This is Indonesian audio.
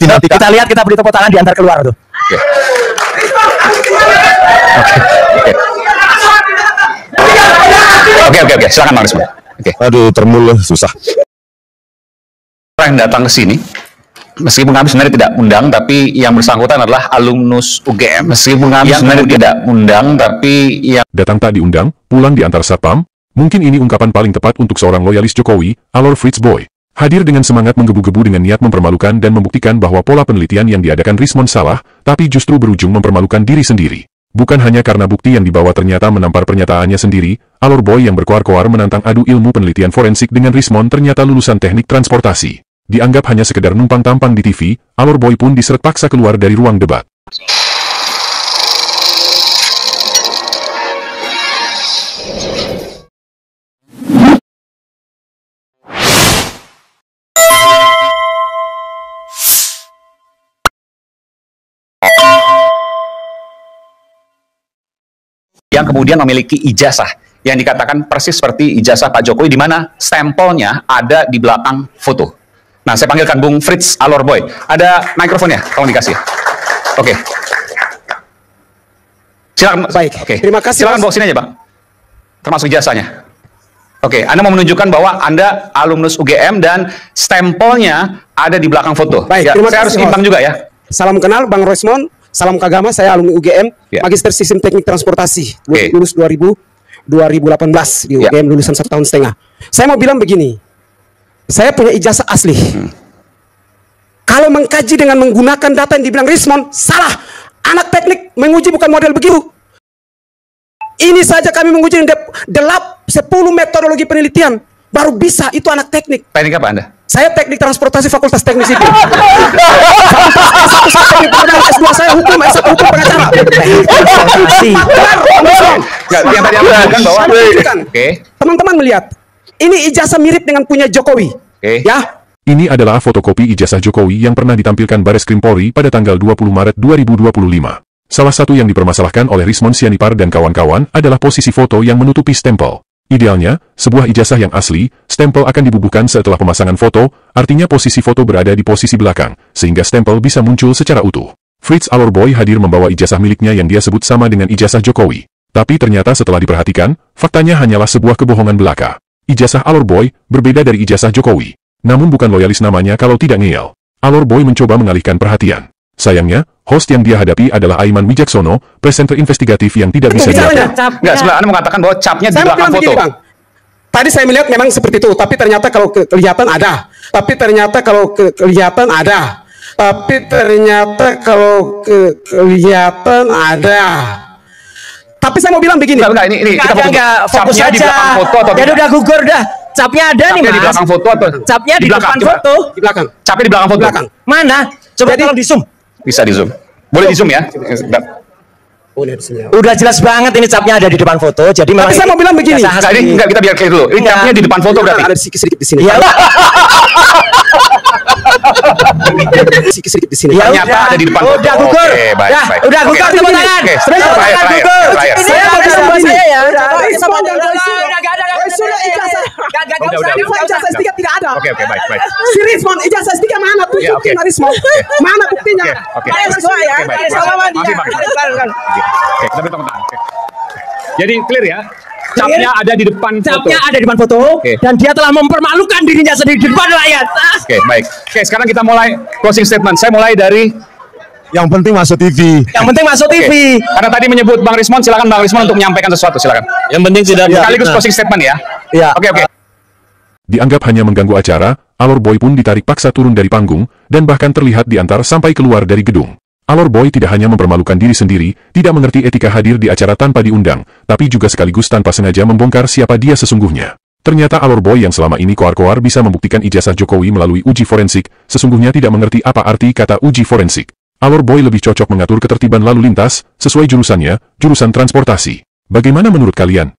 nanti. Kita lihat, kita beri tepuk tangan diantar keluar tuh. Oke. Silakan Bang Rismon. Aduh, termul susah. Orang yang datang ke sini, meskipun kami sebenarnya tidak undang, tapi yang bersangkutan adalah alumnus UGM. Meskipun kami sebenarnya tidak undang, tapi yang datang tak diundang, pulang diantar satpam. Mungkin ini ungkapan paling tepat untuk seorang loyalis Jokowi, Alor Fritz Boy. Hadir dengan semangat menggebu-gebu dengan niat mempermalukan dan membuktikan bahwa pola penelitian yang diadakan Rismon salah, tapi justru berujung mempermalukan diri sendiri. Bukan hanya karena bukti yang dibawa ternyata menampar pernyataannya sendiri, Alor Boy yang berkoar-koar menantang adu ilmu penelitian forensik dengan Rismon ternyata lulusan teknik transportasi. Dianggap hanya sekedar numpang tampang di TV, Alor Boy pun diseret paksa keluar dari ruang debat. yang kemudian memiliki ijazah yang dikatakan persis seperti ijazah Pak Jokowi, di mana stempelnya ada di belakang foto. Nah, saya panggilkan Bung Fritz Alor Boy. Ada mikrofonnya, tolong dikasih. Oke. Silakan. Baik. Oke. Terima kasih. Silakan bawa sini aja, Bang. Termasuk ijazahnya. Oke, Anda mau menunjukkan bahwa Anda alumnus UGM dan stempelnya ada di belakang foto. Baik, ya, terima saya kasih, harus imbang juga ya. Salam kenal Bang Rismon, salam kagama, saya alumni UGM, Ya. Magister Sistem Teknik Transportasi, Oke. lulus 2018 di Ya. UGM, lulusan 1,5 tahun. Saya mau bilang begini, saya punya ijazah asli. Kalau mengkaji dengan menggunakan data yang dibilang Rismon, salah. Anak teknik menguji bukan model begitu. Ini saja kami menguji 10 metodologi penelitian, baru bisa itu anak teknik. Teknik apa Anda? Saya teknik transportasi Fakultas Teknik Sipil. S2 saya hukum, S1 hukum pengacara. Enggak, yang tadi Anda katakan bahwa Oke. Teman-teman melihat, ini ijazah mirip dengan punya Jokowi. Oke. Ya. Ini adalah fotokopi ijazah Jokowi yang pernah ditampilkan Bareskrim Polri pada tanggal 20 Maret 2025. Salah satu yang dipermasalahkan oleh Rismon Sianipar dan kawan-kawan adalah posisi foto yang menutupi stempel. Idealnya, sebuah ijazah yang asli, stempel akan dibubuhkan setelah pemasangan foto, artinya posisi foto berada di posisi belakang, sehingga stempel bisa muncul secara utuh. Fritz Alor Boy hadir membawa ijazah miliknya yang dia sebut sama dengan ijazah Jokowi. Tapi ternyata setelah diperhatikan, faktanya hanyalah sebuah kebohongan belaka. Ijazah Alor Boy berbeda dari ijazah Jokowi. Namun bukan loyalis namanya kalau tidak ngeyel. Alor Boy mencoba mengalihkan perhatian. Sayangnya, host yang dia hadapi adalah Aiman Wijaksono, presenter investigatif yang tidak bisa diatur. Enggak, sebelah Anda mengatakan bahwa capnya di Saya belakang bilang foto. begini, Bang. Tadi saya melihat memang seperti itu, tapi ternyata kalau kelihatan ada. Tapi ternyata kalau kelihatan ada. Tapi ternyata kalau kelihatan ada. Tapi saya mau bilang begini. Enggak, ini kita fokus capnya aja. di belakang foto atau Ya udah gugur dah. Capnya ada nih, capnya Mas. di belakang foto atau Capnya di belakang? depan Coba. foto. Di belakang. Capnya di belakang foto. Belakang. Mana? Coba tolong di zoom. Bisa di zoom. Boleh di zoom ya? Boleh di sini. Udah jelas banget ini capnya ada di depan foto. Jadi memang Tapi saya mau bilang begini. ijazah Enggak, asli. enggak kita biar clear dulu. Ini Enggak. capnya di depan foto berarti. Ada sedikit di sini. Ya udah. Sedikit di sini. Ya Ternyata udah. ada di depan foto. Udah gugur. Oke, baik, Dah, baik. udah Oke. gugur tepuk tangan. Oke, Tepuk tangan, terakhir. gugur. Terakhir. Ini Saya ada mau sama bilang saya ya. Rismon dan Jokowi. Sudah ijazah. Ijazah S3 tidak ada. Oke, baik. Si Rismon ijazah S3 mana? Ya, oke. Tunjukin Rismon. Mana buktinya? Oke. S2 ya. Oke, baik. Sama dia. Makasih, Bang. Oke, kita beri tepuk tangan. Oke. Jadi clear ya. Capnya ada di depan foto. Capnya ada di depan foto. Oke. Dan dia telah mempermalukan dirinya sendiri di depan rakyat. Oke, baik. Oke, sekarang kita mulai closing statement. Saya mulai dari Yang penting masuk TV. Yang penting masuk Oke. TV. Karena tadi menyebut Bang Rismon, silakan Bang Rismon untuk menyampaikan sesuatu, silakan. Yang penting tidak Sekaligus closing statement ya. Iya. Oke. Dianggap hanya mengganggu acara, Alor Boy pun ditarik paksa turun dari panggung, dan bahkan terlihat diantar sampai keluar dari gedung. Alor Boy tidak hanya mempermalukan diri sendiri, tidak mengerti etika hadir di acara tanpa diundang, tapi juga sekaligus tanpa sengaja membongkar siapa dia sesungguhnya. Ternyata Alor Boy yang selama ini koar-koar bisa membuktikan ijazah Jokowi melalui uji forensik, sesungguhnya tidak mengerti apa arti kata uji forensik. Alor Boy lebih cocok mengatur ketertiban lalu lintas, sesuai jurusannya, jurusan transportasi. Bagaimana menurut kalian?